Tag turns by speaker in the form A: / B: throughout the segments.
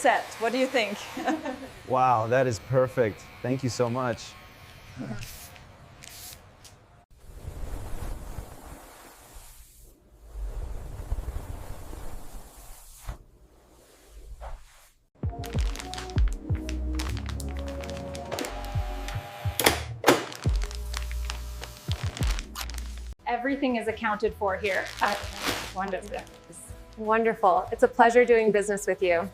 A: set. What do you think?
B: Wow, that is perfect. Thank you so much.
A: Everything is accounted for here. Wonderful.
C: Wonderful. It's a pleasure doing business with you.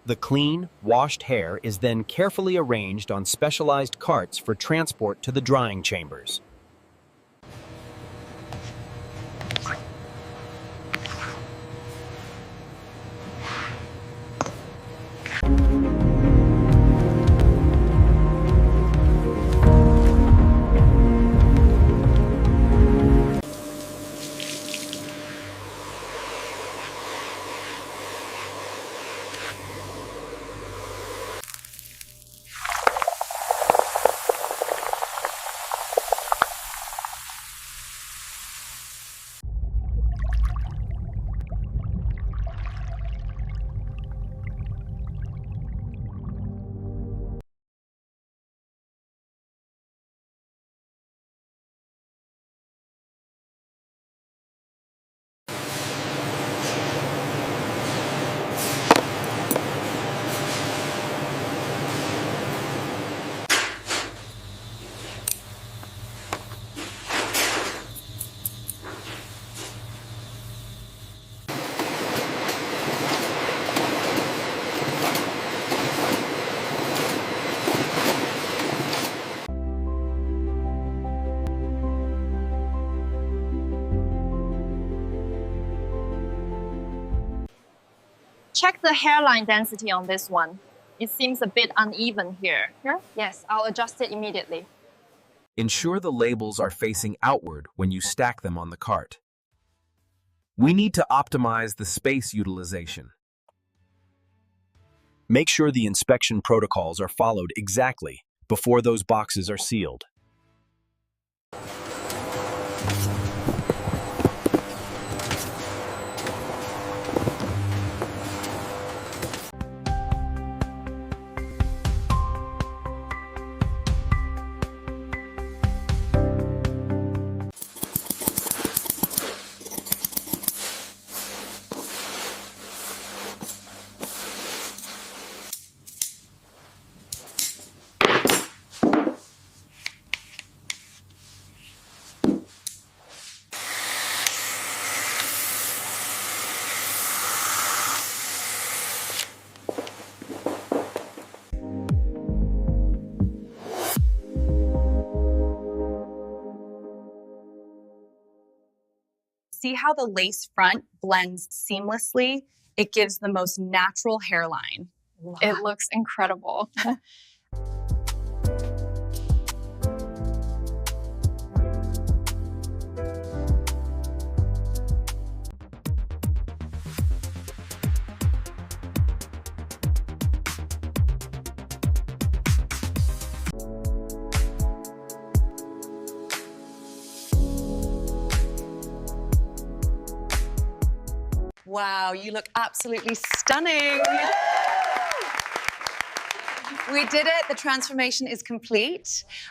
D: The clean, washed hair is then carefully arranged on specialized carts for transport to the drying chambers.
E: Check the hairline density on this one. It seems a bit uneven here.
C: Yes, I'll adjust it immediately.
D: Ensure the labels are facing outward when you stack them on the cart. We need to optimize the space utilization. Make sure the inspection protocols are followed exactly before those boxes are sealed.
F: See how the lace front blends seamlessly? It gives the most natural hairline.
E: It looks incredible.
F: Wow, you look absolutely stunning. We did it. The transformation is complete.